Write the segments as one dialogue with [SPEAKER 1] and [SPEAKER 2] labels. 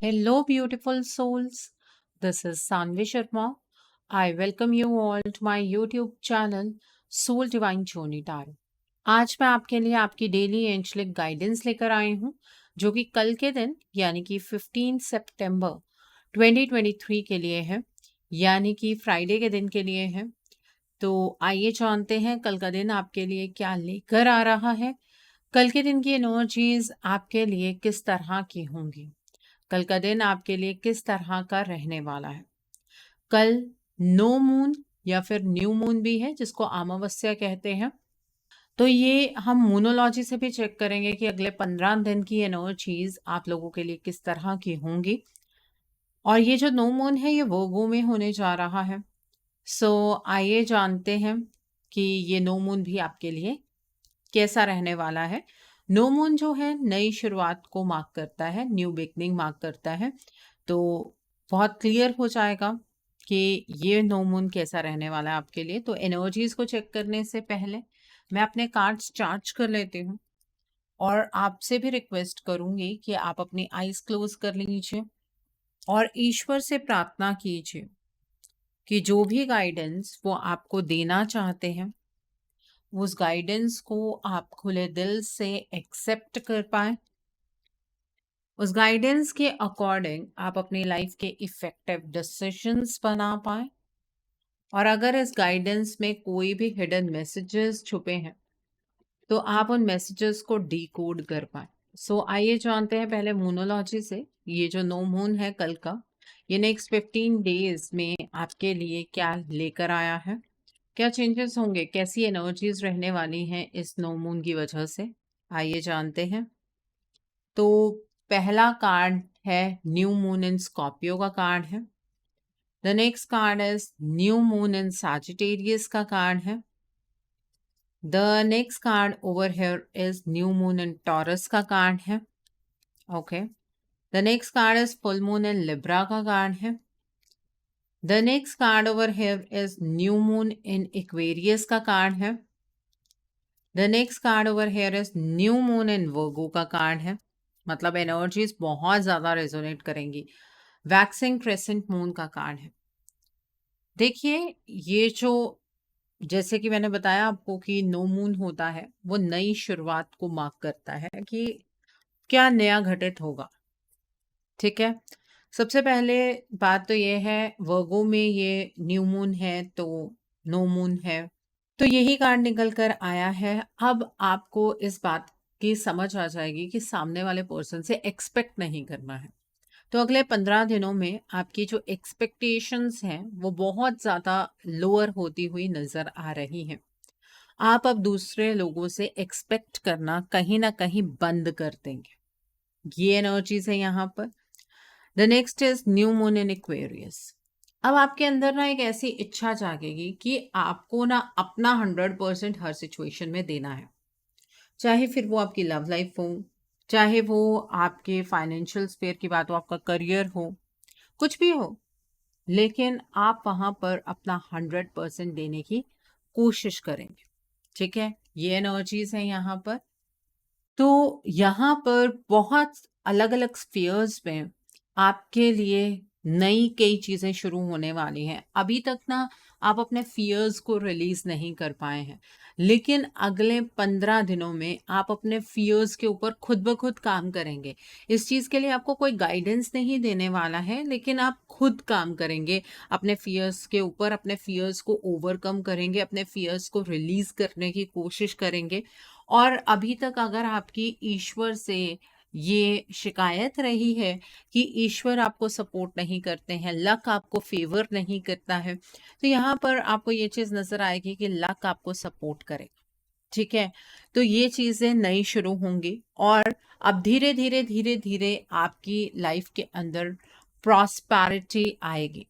[SPEAKER 1] Hello, beautiful souls. This is Sanvi Sharma. I welcome you all to my YouTube channel, Soul Divine Journey Tarot. आज मैं आपके लिए आपकी daily angelic guidance लेकर आई हूँ, जो कि कल के दिन यानी कि 15 सितंबर 2023 के लिए है, यानी कि फ्राइडे के दिन के लिए है। तो आइए जानते हैं कल का दिन आपके लिए क्या लेकर आ रहा है। कल के दिन की एनर्जीज आपके लिए किस तरह की होंगी, कल का दिन आपके लिए किस तरह का रहने वाला है। कल नो मून या फिर न्यू मून भी है, जिसको अमावस्या कहते हैं। तो ये हम मूनोलॉजी से भी चेक करेंगे कि अगले 15 दिन की एनर्जीज आप लोगों के लिए किस तरह की होंगी। और ये जो नो मून है ये वर्गो में होने जा रहा है। सो आइए जानते हैं कि ये नो मून भी आपके लिए कैसा रहने वाला है। नो मून जो है नई शुरुआत को मार्क करता है, न्यू बिगनिंग मार्क करता है। तो बहुत क्लियर हो जाएगा कि ये नो मून कैसा रहने वाला है आपके लिए। तो एनर्जीज को चेक करने से पहले मैं अपने कार्ड्स चार्ज कर लेती हूँ और आपसे भी रिक्वेस्ट करूंगी कि आप अपनी आईज क्लोज कर लीजिए और ईश्वर से प्रार्थना कीजिए कि जो भी गाइडेंस वो आपको देना चाहते हैं उस गाइडेंस को आप खुले दिल से एक्सेप्ट कर पाए। उस गाइडेंस के अकॉर्डिंग आप अपनी लाइफ के इफेक्टिव डिसीजंस बना पाए। और अगर इस गाइडेंस में कोई भी हिडन मैसेजेस छुपे हैं तो आप उन मैसेजेस को डीकोड कर पाए। सो आइए जानते हैं पहले मूनोलॉजी से, ये जो नो मून है कल का, ये नेक्स्ट 15 डेज में आपके लिए क्या लेकर आया है, क्या चेंजेस होंगे, कैसी एनर्जीज रहने वाली हैं इस नो मून की वजह से। आइए जानते हैं। तो पहला कार्ड है न्यू मून इन स्कॉर्पियो का कार्ड है। The next card is new moon in Sagittarius का कार्ड है। The next card over here is new moon in taurus का कार्ड है। Okay, the next card is full moon in Libra का card है। The next card over here is new moon in Aquarius का card है। The next card over here is new moon in वर्गो का card है। मतलब energies बहुत ज्यादा resonate करेंगी। वैक्सिंग क्रेसेंट मून का कार्ड है। देखिए, ये जो जैसे कि मैंने बताया आपको कि नो मून होता है वो नई शुरुआत को मार्क करता है कि क्या नया घटित होगा। ठीक है, सबसे पहले बात तो ये है, वर्गो में ये न्यू मून है तो नो मून है, तो यही कार्ड निकल कर आया है। अब आपको इस बात की समझ आ जाएगी कि सामने वाले पर्सन से एक्सपेक्ट नहीं करना है। तो अगले 15 दिनों में आपकी जो एक्सपेक्टेशंस हैं वो बहुत ज़्यादा लोअर होती हुई नज़र आ रही हैं। आप अब दूसरे लोगों से एक्सपेक्ट करना कहीं ना कहीं बंद कर देंगे। ये एनर्जीज है यहाँ पर। The next is new moon in Aquarius. अब आपके अंदर ना एक ऐसी इच्छा जागेगी कि आपको ना अपना 100% हर सिचुएशन में देना है, चाहे फिर वो आपकी लव लाइफ हो, चाहे वो आपके फाइनेंशियल स्फीयर की बात हो, आपका करियर हो, कुछ भी हो, लेकिन आप वहां पर अपना 100% देने की कोशिश करेंगे। ठीक है, ये एनर्जीज है यहाँ पर। तो यहाँ पर बहुत अलग अलग स्फीयर्स में आपके लिए नई कई चीजें शुरू होने वाली हैं। अभी तक ना आप अपने फियर्स को रिलीज नहीं कर पाए हैं, लेकिन अगले 15 दिनों में आप अपने फियर्स के ऊपर खुद ब खुद काम करेंगे। इस चीज के लिए आपको कोई गाइडेंस नहीं देने वाला है, लेकिन आप खुद काम करेंगे अपने फियर्स के ऊपर, अपने फियर्स को ओवरकम करेंगे, अपने फियर्स को रिलीज करने की कोशिश करेंगे। और अभी तक अगर आपकी ईश्वर से ये शिकायत रही है कि ईश्वर आपको सपोर्ट नहीं करते हैं, लक आपको फेवर नहीं करता है, तो यहाँ पर आपको ये चीज नजर आएगी कि लक आपको सपोर्ट करेगा। ठीक है, तो ये चीजें नई शुरू होंगी और अब धीरे धीरे धीरे धीरे आपकी लाइफ के अंदर प्रॉस्पेरिटी आएगी।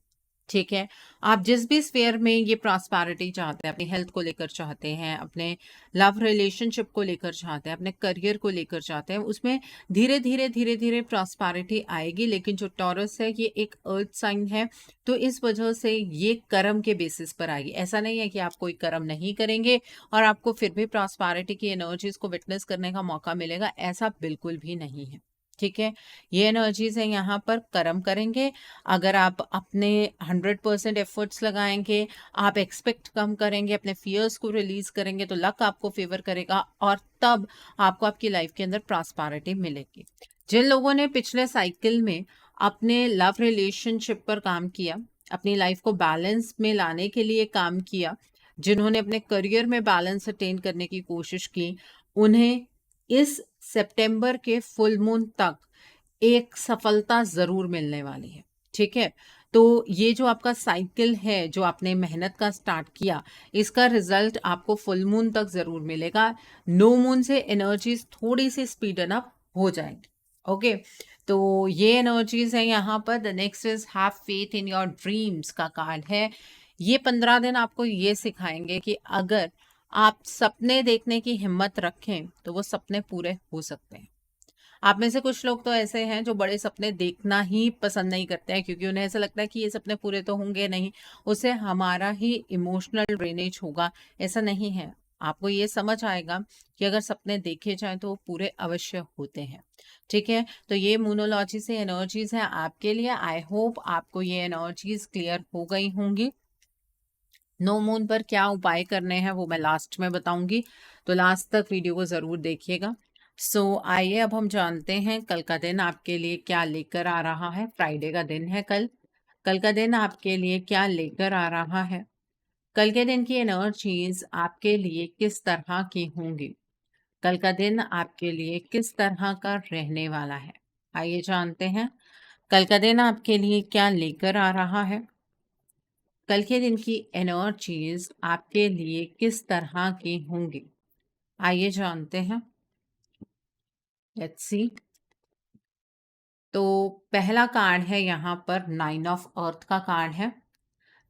[SPEAKER 1] ठीक है, आप जिस भी स्फेयर में ये प्रॉस्पेरिटी चाहते हैं, अपनी हेल्थ को लेकर चाहते हैं, अपने लव रिलेशनशिप को लेकर चाहते हैं, अपने करियर को लेकर चाहते हैं, उसमें धीरे धीरे धीरे धीरे प्रॉस्पेरिटी आएगी। लेकिन जो टॉरस है ये एक अर्थ साइन है, तो इस वजह से ये कर्म के बेसिस पर आएगी। ऐसा नहीं है कि आप कोई कर्म नहीं करेंगे और आपको फिर भी प्रॉस्पेरिटी की एनर्जीज को विटनेस करने का मौका मिलेगा, ऐसा बिल्कुल भी नहीं है। ठीक है, ये एनर्जीज है यहाँ पर कर्म करेंगे। अगर आप अपने 100% एफर्ट्स लगाएंगे, आप एक्सपेक्ट कम करेंगे, अपने फियर्स को रिलीज करेंगे, तो लक आपको फेवर करेगा और तब आपको आपकी लाइफ के अंदर प्रॉस्पेरिटी मिलेगी। जिन लोगों ने पिछले साइकिल में अपने लव रिलेशनशिप पर काम किया, अपनी लाइफ को बैलेंस में लाने के लिए काम किया, जिन्होंने अपने करियर में बैलेंस अटेन करने की कोशिश की, उन्हें इस सितंबर के फुल मून तक एक सफलता जरूर मिलने वाली है। ठीक है, तो ये जो आपका साइकिल है, जो आपने मेहनत का स्टार्ट किया, इसका रिजल्ट आपको फुल मून तक जरूर मिलेगा। नो मून से एनर्जीज थोड़ी सी स्पीडन अप हो जाएंगी। ओके, तो ये एनर्जीज है यहाँ पर। The next is have faith in your dreams का कार्ड है। ये 15 दिन आपको ये सिखाएंगे कि अगर आप सपने देखने की हिम्मत रखें तो वो सपने पूरे हो सकते हैं। आप में से कुछ लोग तो ऐसे हैं जो बड़े सपने देखना ही पसंद नहीं करते हैं, क्योंकि उन्हें ऐसा लगता है कि ये सपने पूरे तो होंगे नहीं, उससे हमारा ही इमोशनल ड्रेनेज होगा। ऐसा नहीं है, आपको ये समझ आएगा कि अगर सपने देखे जाएं तो वो पूरे अवश्य होते हैं। ठीक है, तो ये मूनोलॉजी से एनर्जीज है आपके लिए। आई होप आपको ये एनर्जीज क्लियर हो गई होंगी। नो मून पर क्या उपाय करने हैं वो मैं लास्ट में बताऊंगी, तो लास्ट तक वीडियो को जरूर देखिएगा। आइए अब हम जानते हैं कल का दिन आपके लिए क्या लेकर आ रहा है। फ्राइडे का दिन है कल। कल का दिन आपके लिए क्या लेकर आ रहा है, कल के दिन की एनर्जीज आपके लिए किस तरह की होंगी, कल का दिन आपके लिए किस तरह का रहने वाला है। आइए जानते हैं कल का दिन आपके लिए क्या लेकर आ रहा है, कल के दिन की एनर्जीज आपके लिए किस तरह की होंगी। आइए जानते हैं। Let's see. तो पहला कार्ड है यहाँ पर 9 ऑफ अर्थ का कार्ड है।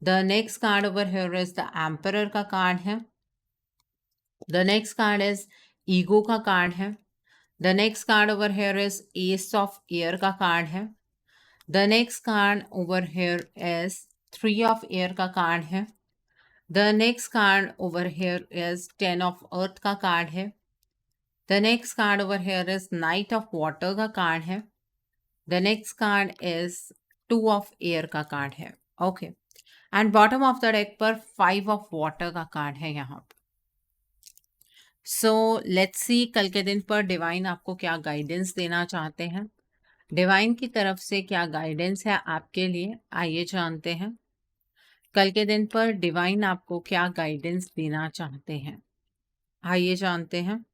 [SPEAKER 1] The next card over here is the emperor का कार्ड है। The next card is ego का कार्ड है। The next card over here is S of air का कार्ड है। The next card over here is 3 of air का card है। The next card over here is 10 of earth का card है। The next card over here is night of water का card है। The next card is 2 of air का card है। Okay, and bottom of the deck पर 5 of water का card है यहाँ पर। सो लेट्स सी कल के दिन पर डिवाइन आपको क्या गाइडेंस देना चाहते हैं, डिवाइन की तरफ से क्या गाइडेंस है आपके लिए। आइए जानते हैं कल के दिन पर डिवाइन आपको क्या गाइडेंस देना चाहते हैं। आइए जानते हैं।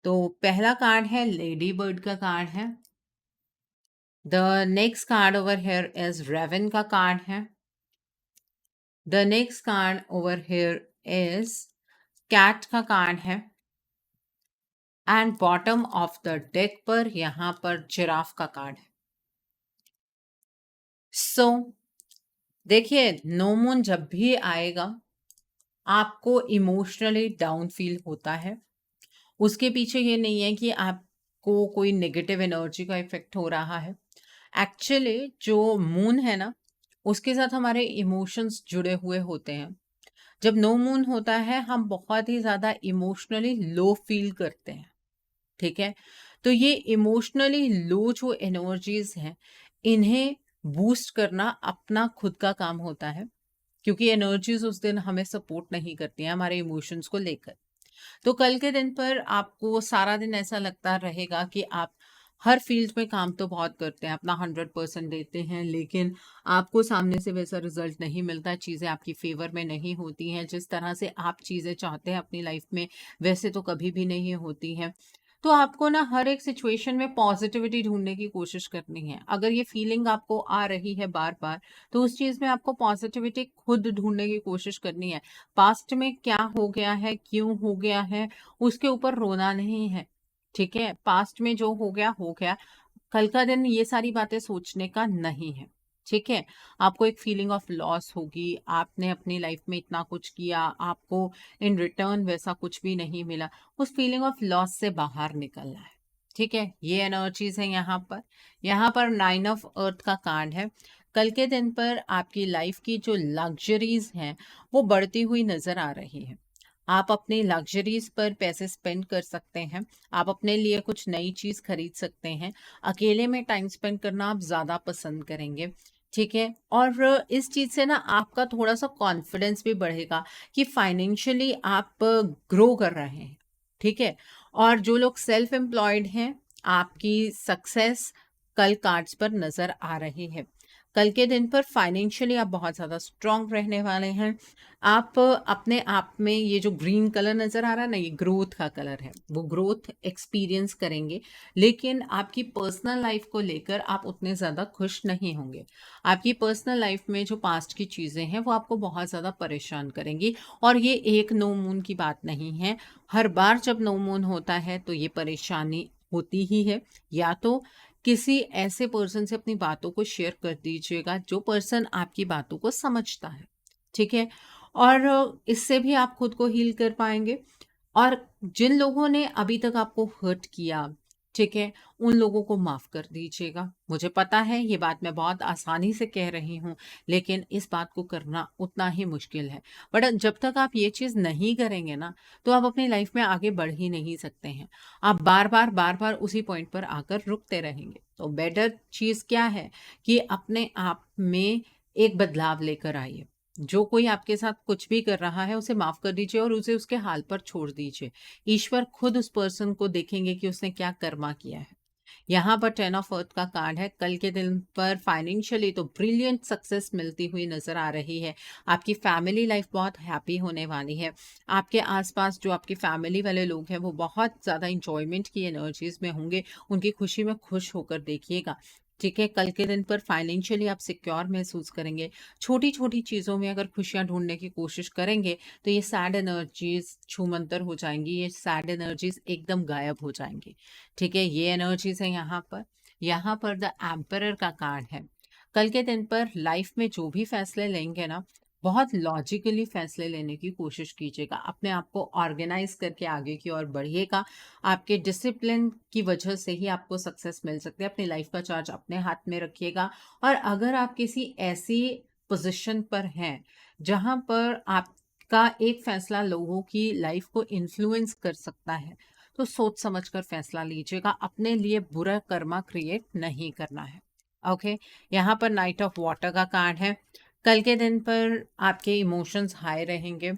[SPEAKER 1] तो पहला कार्ड है लेडी बर्ड का कार्ड है। The next card over here is raven का कार्ड है। The next card over here is cat का कार्ड है। And bottom of the deck पर यहां पर जिराफ का कार्ड है। सो देखिए, नो मून जब भी आएगा आपको इमोशनली डाउन फील होता है। उसके पीछे ये नहीं है कि आपको कोई नेगेटिव एनर्जी का इफेक्ट हो रहा है। एक्चुअली जो मून है ना, उसके साथ हमारे इमोशंस जुड़े हुए होते हैं। जब नो मून होता है हम बहुत ही ज्यादा इमोशनली लो फील करते हैं। ठीक है, तो ये इमोशनली लो जो एनर्जीज हैं, इन्हें बूस्ट करना अपना खुद का काम होता है, क्योंकि एनर्जीज उस दिन हमें सपोर्ट नहीं करती हैं हमारे इमोशंस को लेकर। तो कल के दिन पर आपको सारा दिन ऐसा लगता रहेगा कि आप हर फील्ड में काम तो बहुत करते हैं, अपना 100% देते हैं, लेकिन आपको सामने से वैसा रिजल्ट नहीं मिलता, चीज़ें आपकी फेवर में नहीं होती हैं, जिस तरह से आप चीज़ें चाहते हैं अपनी लाइफ में वैसे तो कभी भी नहीं होती हैं। तो आपको ना हर एक सिचुएशन में पॉजिटिविटी ढूंढने की कोशिश करनी है। अगर ये फीलिंग आपको आ रही है बार बार, तो उस चीज में आपको पॉजिटिविटी खुद ढूंढने की कोशिश करनी है। पास्ट में क्या हो गया है, क्यों हो गया है, उसके ऊपर रोना नहीं है। ठीक है, पास्ट में जो हो गया हो गया, कल का दिन ये सारी बातें सोचने का नहीं है। ठीक है, आपको एक फीलिंग ऑफ लॉस होगी, आपने अपनी लाइफ में इतना कुछ किया, आपको इन रिटर्न वैसा कुछ भी नहीं मिला, उस फीलिंग ऑफ लॉस से बाहर निकलना है। ठीक है, ये एनर्जीज है यहाँ पर। यहाँ पर 9 ऑफ अर्थ का कार्ड है। कल के दिन पर आपकी लाइफ की जो लग्जरीज हैं वो बढ़ती हुई नजर आ रही है। आप अपने लग्जरीज पर पैसे स्पेंड कर सकते हैं। आप अपने लिए कुछ नई चीज खरीद सकते हैं। अकेले में टाइम स्पेंड करना आप ज्यादा पसंद करेंगे। ठीक है। और इस चीज से ना आपका थोड़ा सा कॉन्फिडेंस भी बढ़ेगा कि फाइनेंशियली आप ग्रो कर रहे हैं। ठीक है। और जो लोग सेल्फ एम्प्लॉयड हैं, आपकी सक्सेस कल कार्ड्स पर नजर आ रही है। कल के दिन पर फाइनेंशियली आप बहुत ज़्यादा स्ट्रांग रहने वाले हैं। आप अपने आप में ये जो ग्रीन कलर नज़र आ रहा है ना, ये ग्रोथ का कलर है, वो ग्रोथ एक्सपीरियंस करेंगे। लेकिन आपकी पर्सनल लाइफ को लेकर आप उतने ज़्यादा खुश नहीं होंगे। आपकी पर्सनल लाइफ में जो पास्ट की चीज़ें हैं वो आपको बहुत ज़्यादा परेशान करेंगी। और ये एक नो मून की बात नहीं है। हर बार जब नो मून होता है तो ये परेशानी होती ही है। या तो किसी ऐसे पर्सन से अपनी बातों को शेयर कर दीजिएगा जो पर्सन आपकी बातों को समझता है। ठीक है। और इससे भी आप खुद को हील कर पाएंगे। और जिन लोगों ने अभी तक आपको हर्ट किया, ठीक है, उन लोगों को माफ कर दीजिएगा। मुझे पता है ये बात मैं बहुत आसानी से कह रही हूँ, लेकिन इस बात को करना उतना ही मुश्किल है। बट जब तक आप ये चीज़ नहीं करेंगे ना, तो आप अपनी लाइफ में आगे बढ़ ही नहीं सकते हैं। आप बार बार उसी पॉइंट पर आकर रुकते रहेंगे। तो बेटर चीज़ क्या है कि अपने आप में एक बदलाव लेकर आइए। जो कोई आपके साथ कुछ भी कर रहा है उसे माफ कर दीजिए और उसे उसके हाल पर छोड़ दीजिए। ईश्वर खुद उस पर्सन को देखेंगे कि उसने क्या कर्मा किया है। यहाँ पर 10 ऑफ अर्थ का कार्ड है। कल के दिन पर फाइनेंशियली तो ब्रिलियंट सक्सेस मिलती हुई नजर आ रही है। आपकी फैमिली लाइफ बहुत हैप्पी होने वाली है। आपके आसपास जो आपकी फैमिली वाले लोग हैं वो बहुत ज़्यादा इंजॉयमेंट की एनर्जीज में होंगे। उनकी खुशी में खुश होकर देखिएगा। ठीक है। कल के दिन पर फाइनेंशियली आप सिक्योर महसूस करेंगे। छोटी छोटी चीज़ों में अगर खुशियाँ ढूंढने की कोशिश करेंगे तो ये सैड एनर्जीज छूमंतर हो जाएंगी। ये सैड एनर्जीज एकदम गायब हो जाएंगी। ठीक है। ये एनर्जीज है यहाँ पर। यहाँ पर द एम्परर का कार्ड है। कल के दिन पर लाइफ में जो भी फैसले लेंगे ना, बहुत लॉजिकली फैसले लेने की कोशिश कीजिएगा। अपने आप को ऑर्गेनाइज करके आगे की ओर बढ़िएगा। आपके डिसिप्लिन की वजह से ही आपको सक्सेस मिल सकती है। अपनी लाइफ का चार्ज अपने हाथ में रखिएगा। और अगर आप किसी ऐसी पोजीशन पर हैं जहां पर आपका एक फैसला लोगों की लाइफ को इन्फ्लुएंस कर सकता है, तो सोच समझकर फैसला लीजिएगा। अपने लिए बुरा कर्मा क्रिएट नहीं करना है। ओके। यहाँ पर नाइट ऑफ वाटर का कार्ड है। कल के दिन पर आपके इमोशंस हाई रहेंगे।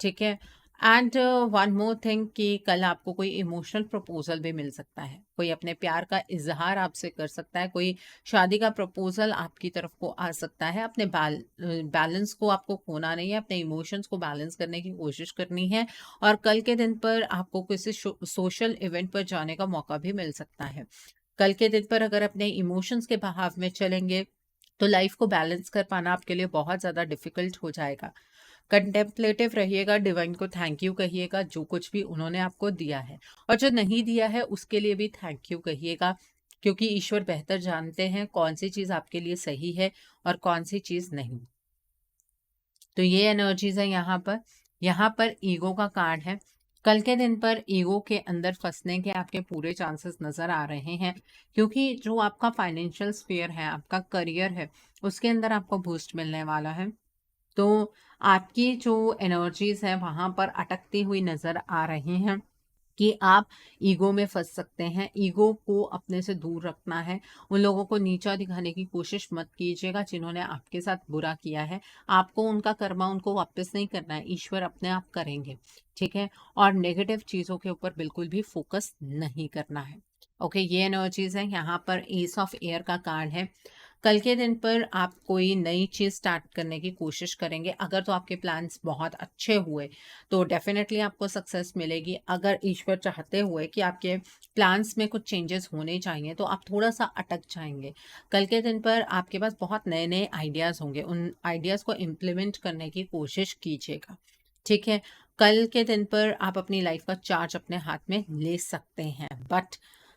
[SPEAKER 1] ठीक है। एंड वन मोर थिंग कि कल आपको कोई इमोशनल प्रपोजल भी मिल सकता है। कोई अपने प्यार का इजहार आपसे कर सकता है। कोई शादी का प्रपोजल आपकी तरफ को आ सकता है। अपने बैलेंस को आपको खोना नहीं है। अपने इमोशंस को बैलेंस करने की कोशिश करनी है। और कल के दिन पर आपको किसी सोशल इवेंट पर जाने का मौका भी मिल सकता है। कल के दिन पर अगर अपने इमोशंस के बहाव में चलेंगे तो लाइफ को बैलेंस कर पाना आपके लिए बहुत ज़्यादा डिफिकल्ट हो जाएगा। कंटेम्पलेटिव रहिएगा। डिवाइन को थैंक यू कहिएगा जो कुछ भी उन्होंने आपको दिया है। और जो नहीं दिया है उसके लिए भी थैंक यू कहिएगा, क्योंकि ईश्वर बेहतर जानते हैं कौन सी चीज़ आपके लिए सही है और कौन सी चीज़ नहीं। तो ये एनर्जीज है यहाँ पर। यहाँ पर ईगो का कार्ड है। कल के दिन पर ईगो के अंदर फंसने के आपके पूरे चांसेस नजर आ रहे हैं, क्योंकि जो आपका फाइनेंशियल स्फीयर है, आपका करियर है, उसके अंदर आपको बूस्ट मिलने वाला है। तो आपकी जो एनर्जीज है वहां पर अटकती हुई नजर आ रही हैं कि आप ईगो में फंस सकते हैं। ईगो को अपने से दूर रखना है। उन लोगों को नीचा दिखाने की कोशिश मत कीजिएगा जिन्होंने आपके साथ बुरा किया है। आपको उनका कर्मा उनको वापस नहीं करना है, ईश्वर अपने आप करेंगे। ठीक है। और नेगेटिव चीज़ों के ऊपर बिल्कुल भी फोकस नहीं करना है। ओके। ये एनर्जीज है। यहाँ पर एस ऑफ एयर का कार्ड है। कल के दिन पर आप कोई नई चीज़ स्टार्ट करने की कोशिश करेंगे। अगर तो आपके प्लान्स बहुत अच्छे हुए तो डेफिनेटली आपको सक्सेस मिलेगी। अगर ईश्वर चाहते हुए कि आपके प्लान्स में कुछ चेंजेस होने चाहिए तो आप थोड़ा सा अटक जाएंगे। कल के दिन पर आपके पास बहुत नए नए आइडियाज़ होंगे। उन आइडियाज़ को इम्प्लीमेंट करने की कोशिश कीजिएगा। ठीक है। कल के दिन पर आप अपनी लाइफ का चार्ज अपने हाथ में ले सकते हैं। बट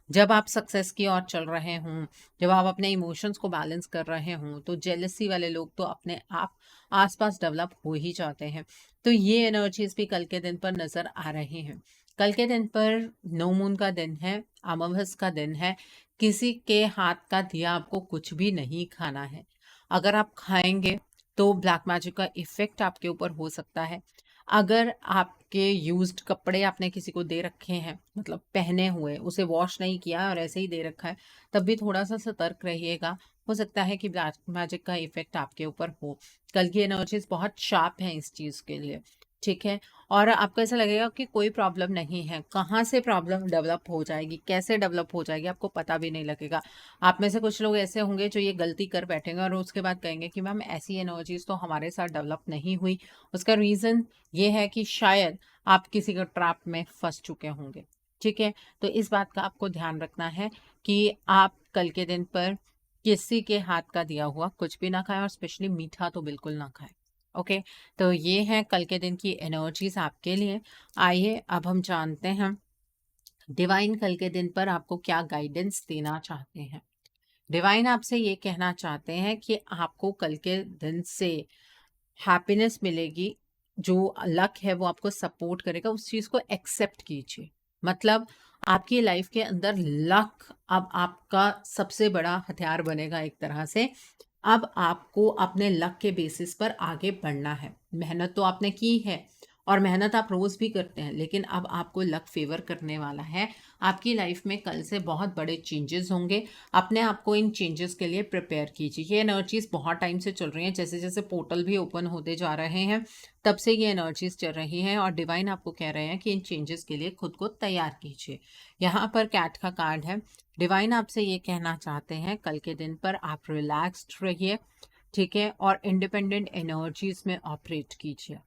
[SPEAKER 1] जब आप सक्सेस की ओर चल रहे हों, जब आप अपने इमोशंस को बैलेंस कर रहे हों, तो जेलसी वाले लोग तो अपने आप आसपास डेवलप हो ही जाते हैं। तो ये एनर्जीज भी कल के दिन पर नजर आ रही हैं। कल के दिन पर नो मून का दिन है, अमावस का दिन है। किसी के हाथ का दिया आपको कुछ भी नहीं खाना है। अगर आप खाएंगे तो ब्लैक मैजिक का इफेक्ट आपके ऊपर हो सकता है। अगर आपके यूज्ड कपड़े आपने किसी को दे रखे हैं, मतलब पहने हुए, उसे वॉश नहीं किया और ऐसे ही दे रखा है, तब भी थोड़ा-सा सतर्क रहिएगा। हो सकता है कि ब्लैक मैजिक का इफ़ेक्ट आपके ऊपर हो। कल की एनर्जीज़ बहुत शार्प हैं इस चीज़ के लिए, ठीक है? और आपको ऐसा लगेगा कि कोई प्रॉब्लम नहीं है, कहाँ से प्रॉब्लम डेवलप हो जाएगी, कैसे डेवलप हो जाएगी, आपको पता भी नहीं लगेगा। आप में से कुछ लोग ऐसे होंगे जो ये गलती कर बैठेंगे और उसके बाद कहेंगे कि मैम ऐसी एनर्जीज़ तो हमारे साथ डेवलप नहीं हुई। उसका रीज़न ये है कि शायद आप किसी के ट्रैप में फँस चुके होंगे, ठीक है? तो इस बात का आपको ध्यान रखना है कि आप कल के दिन पर किसी के हाथ का दिया हुआ कुछ भी ना खाएँ और स्पेशली मीठा तो बिल्कुल ना खाएँ, ओके? तो ये है कल के दिन की एनर्जीज़ आपके लिए। आइए अब हम जानते हैं डिवाइन कल के दिन पर आपको क्या गाइडेंस देना चाहते हैं। डिवाइन आपसे ये कहना चाहते हैं कि आपको कल के दिन से हैप्पीनेस मिलेगी, जो लक है वो आपको सपोर्ट करेगा, उस चीज़ को एक्सेप्ट कीजिए। मतलब आपकी लाइफ के अंदर लक अब आपका सबसे बड़ा हथियार बनेगा एक तरह से। अब आपको अपने लक के बेसिस पर आगे बढ़ना है। मेहनत तो आपने की है और मेहनत आप रोज़ भी करते हैं, लेकिन अब आपको लक फ़ेवर करने वाला है। आपकी लाइफ में कल से बहुत बड़े चेंजेस होंगे। अपने आप को इन चेंजेस के लिए प्रिपेयर कीजिए। ये एनर्जीज़ बहुत टाइम से चल रही हैं, जैसे-जैसे पोर्टल भी ओपन होते जा रहे हैं, तब से ये एनर्जीज़ चल रही हैं और डिवाइन आपको कह रहे हैं कि इन चेंजेस के लिए खुद को तैयार कीजिए। यहाँ पर कैट का कार्ड है। डिवाइन आपसे ये कहना चाहते हैं कल के दिन पर आप रिलैक्स्ड रहिए, ठीक है? और इंडिपेंडेंट एनर्जीज़ में ऑपरेट कीजिए।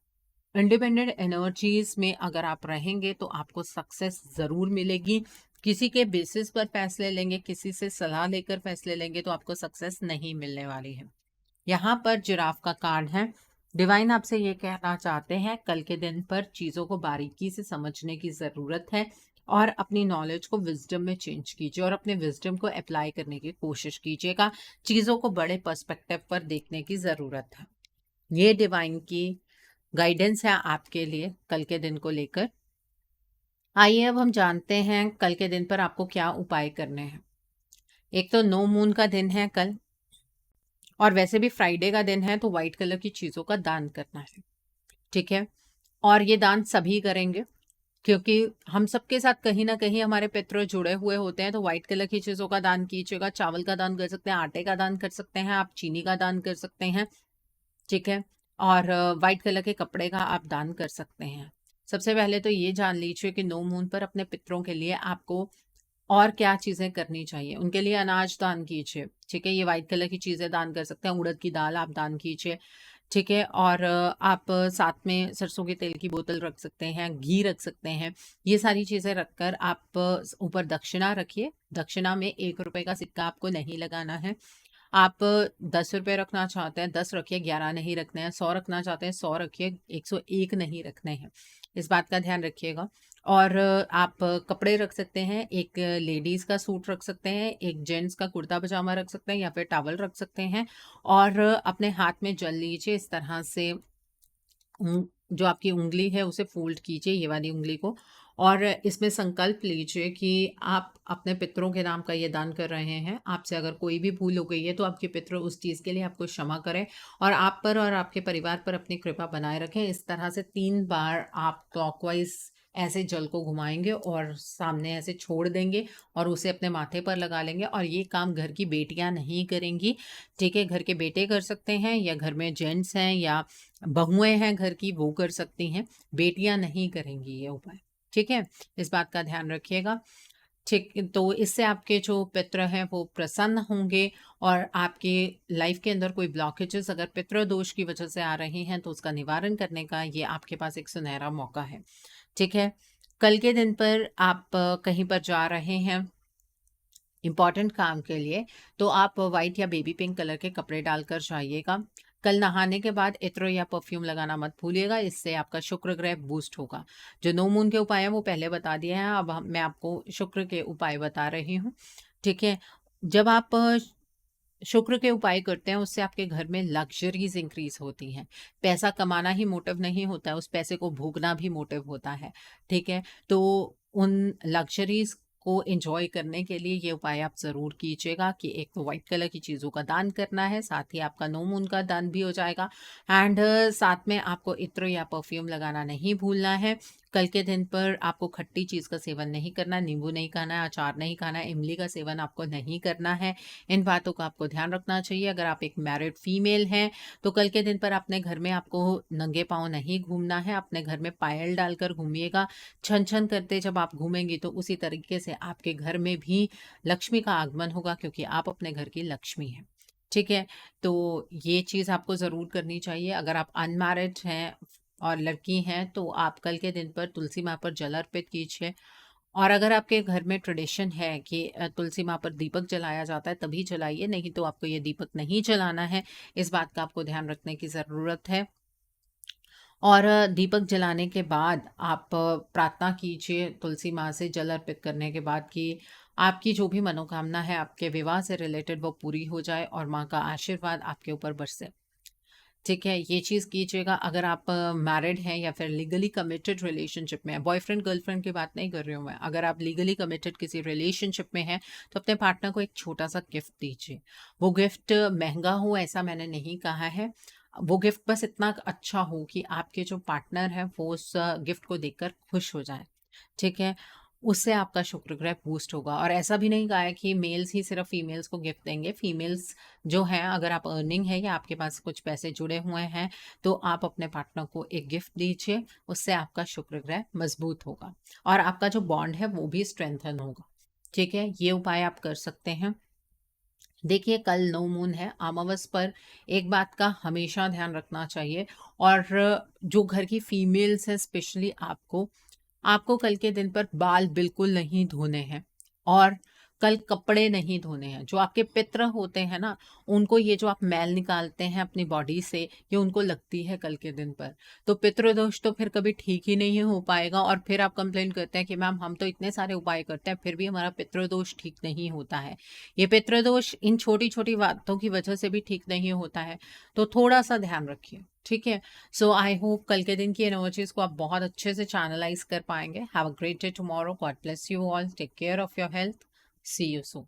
[SPEAKER 1] इंडिपेंडेंट एनर्जीज़ में अगर आप रहेंगे तो आपको सक्सेस ज़रूर मिलेगी। किसी के बेसिस पर फैसले लेंगे, किसी से सलाह लेकर फैसले लेंगे तो आपको सक्सेस नहीं मिलने वाली है। यहाँ पर जिराफ का कार्ड है। डिवाइन आपसे ये कहना चाहते हैं कल के दिन पर चीज़ों को बारीकी से समझने की ज़रूरत है और अपनी नॉलेज को विज़डम में चेंज कीजिए और अपने विज़डम को अप्लाई करने की कोशिश कीजिएगा। चीज़ों को बड़े पर्सपेक्टिव पर देखने की ज़रूरत है। ये डिवाइन की गाइडेंस है आपके लिए कल के दिन को लेकर। आइए अब हम जानते हैं कल के दिन पर आपको क्या उपाय करने हैं। एक तो नो मून का दिन है कल, और वैसे भी फ्राइडे का दिन है तो व्हाइट कलर की चीज़ों का दान करना है, ठीक है? और ये दान सभी करेंगे क्योंकि हम सबके साथ कहीं न कहीं हमारे पितृ जुड़े हुए होते हैं, तो व्हाइट कलर की चीज़ों का दान कीजिएगा। चावल का दान कर सकते हैं, आटे का दान कर सकते हैं, आप चीनी का दान कर सकते हैं, ठीक है? और व्हाइट कलर के कपड़े का आप दान कर सकते हैं। सबसे पहले तो ये जान लीजिए कि नो मून पर अपने पितरों के लिए आपको और क्या चीज़ें करनी चाहिए। उनके लिए अनाज दान कीजिए, ठीक है? ये व्हाइट कलर की चीज़ें दान कर सकते हैं, उड़द की दाल आप दान कीजिए, ठीक है? और आप साथ में सरसों के तेल की बोतल रख सकते हैं, घी रख सकते हैं। ये सारी चीज़ें रखकर आप ऊपर दक्षिणा रखिए। दक्षिणा में ₹1 का सिक्का आपको नहीं लगाना है। आप ₹10 रखना चाहते हैं 10 रखिए, 11 नहीं रखने हैं। 100 रखना चाहते हैं 100 रखिए, 101 नहीं रखने हैं। इस बात का ध्यान रखिएगा। और आप कपड़े रख सकते हैं, एक लेडीज़ का सूट रख सकते हैं, एक जेंट्स का कुर्ता पजामा रख सकते हैं या फिर टॉवल रख सकते हैं। और अपने हाथ में जल लीजिए इस तरह से। जो आपकी उँगली है उसे फ़ोल्ड कीजिए, ये वाली उँगली को, और इसमें संकल्प लीजिए कि आप अपने पितरों के नाम का ये दान कर रहे हैं। आपसे अगर कोई भी भूल हो गई है तो आपके पितृ उस चीज़ के लिए आपको क्षमा करें और आप पर और आपके परिवार पर अपनी कृपा बनाए रखें। इस तरह से 3 बार आप क्लॉकवाइज़ ऐसे जल को घुमाएँगे और सामने ऐसे छोड़ देंगे और उसे अपने माथे पर लगा लेंगे, और ये काम घर की बेटियाँ नहीं करेंगी, ठीक है? घर के बेटे कर सकते हैं या घर में जेंट्स हैं या बहुएँ हैं घर की, वो कर सकती हैं, बेटियाँ नहीं करेंगी ये उपाय, ठीक है? इस बात का ध्यान रखिएगा, ठीक? तो इससे आपके जो पितृ हैं वो प्रसन्न होंगे और आपके लाइफ के अंदर कोई ब्लॉकेजेस अगर पितृ दोष की वजह से आ रहे हैं तो उसका निवारण करने का ये आपके पास एक सुनहरा मौका है, ठीक है? कल के दिन पर आप कहीं पर जा रहे हैं इम्पॉर्टेंट काम के लिए, तो आप व्हाइट या बेबी पिंक कलर के कपड़े डालकर जाइएगा। कल नहाने के बाद इत्र या परफ्यूम लगाना मत भूलिएगा, इससे आपका शुक्र ग्रह बूस्ट होगा। जो नो मून के उपाय हैं वो पहले बता दिए हैं, अब मैं आपको शुक्र के उपाय बता रही हूँ, ठीक है? जब आप शुक्र के उपाय करते हैं उससे आपके घर में लग्जरीज इंक्रीज होती हैं। पैसा कमाना ही मोटिव नहीं होता है, उस पैसे को भोगना भी मोटिव होता है, ठीक है? तो उन लग्जरीज को एंजॉय करने के लिए ये उपाय आप ज़रूर कीजिएगा कि एक तो व्हाइट कलर की चीज़ों का दान करना है, साथ ही आपका नो मून का दान भी हो जाएगा। एंड साथ में आपको इत्र या परफ्यूम लगाना नहीं भूलना है। कल के दिन पर आपको खट्टी चीज़ का सेवन नहीं करना, नींबू नहीं खाना है, अचार नहीं खाना है, इमली का सेवन आपको नहीं करना है। इन बातों का आपको ध्यान रखना चाहिए। अगर आप एक मैरिड फीमेल हैं, तो कल के दिन पर अपने घर में आपको नंगे पाँव नहीं घूमना है, अपने घर में पायल डालकर घूमिएगा। छन-छन करते जब आप घूमेंगी तो उसी तरीके से आपके घर में भी लक्ष्मी का आगमन होगा, क्योंकि आप अपने घर की लक्ष्मी हैं। ठीक है? तो ये चीज़ आपको ज़रूर करनी चाहिए। अगर आप अनमैरिड हैं और लड़की हैं, तो आप कल के दिन पर तुलसी माँ पर जल अर्पित कीजिए। और अगर आपके घर में ट्रेडिशन है कि तुलसी माँ पर दीपक जलाया जाता है, तभी जलाइए, नहीं तो आपको ये दीपक नहीं जलाना है। इस बात का आपको ध्यान रखने की ज़रूरत है। और दीपक जलाने के बाद आप प्रार्थना कीजिए तुलसी माँ से जल अर्पित करने के बाद कि आपकी जो भी मनोकामना है आपके विवाह से रिलेटेड वो पूरी हो जाए और माँ का आशीर्वाद आपके ऊपर बरसे। ठीक है, ये चीज़ कीजिएगा। अगर आप मैरिड हैं या फिर लीगली कमिटेड रिलेशनशिप में हैं, बॉयफ्रेंड गर्लफ्रेंड की बात नहीं कर रही हूँ मैं। अगर आप लीगली कमिटेड किसी रिलेशनशिप में हैं, तो अपने पार्टनर को एक छोटा-सा गिफ्ट दीजिए। वो गिफ्ट महँगा हो ऐसा मैंने नहीं कहा है। वो गिफ्ट बस इतना अच्छा हो कि आपके जो पार्टनर हैं वो उस गिफ्ट को देखकर खुश हो जाएँ। ठीक है? उससे आपका शुक्र ग्रह बूस्ट होगा। और ऐसा भी नहीं कहा है कि मेल्स ही सिर्फ़ फीमेल्स को गिफ्ट देंगे। फीमेल्स जो हैं, अगर आप अर्निंग है या आपके पास कुछ पैसे जुड़े हुए हैं, तो आप अपने पार्टनर को एक गिफ्ट दीजिए, उससे आपका शुक्र ग्रह मज़बूत होगा और आपका जो बॉन्ड है वो भी स्ट्रेंथन होगा। ठीक है? ये उपाय आप कर सकते हैं। देखिए, कल नो मून है, अमावस पर एक बात का हमेशा ध्यान रखना चाहिए। और जो घर की फीमेल्स हैं, स्पेशली आपको कल के दिन पर बाल बिल्कुल नहीं धोने हैं और कल कपड़े नहीं धोने हैं। जो आपके पितर होते हैं ना, उनको ये जो आप मैल निकालते हैं अपनी बॉडी से, ये उनको लगती है कल के दिन पर। तो पितृदोष तो फिर कभी ठीक ही नहीं हो पाएगा और फिर आप कंप्लेन करते हैं कि मैम हम तो इतने सारे उपाय करते हैं, फिर भी हमारा पितृदोष ठीक नहीं होता है। ये पितृदोष इन छोटी-छोटी बातों की वजह से भी ठीक नहीं होता है, तो थोड़ा-सा ध्यान रखिए, ठीक है? सो आई होप कल के दिन की एनर्जीज़ को आप बहुत अच्छे से चैनलाइज़ कर पाएँगे। Have a great day tomorrow. God bless you all. Take care of your health. See you soon.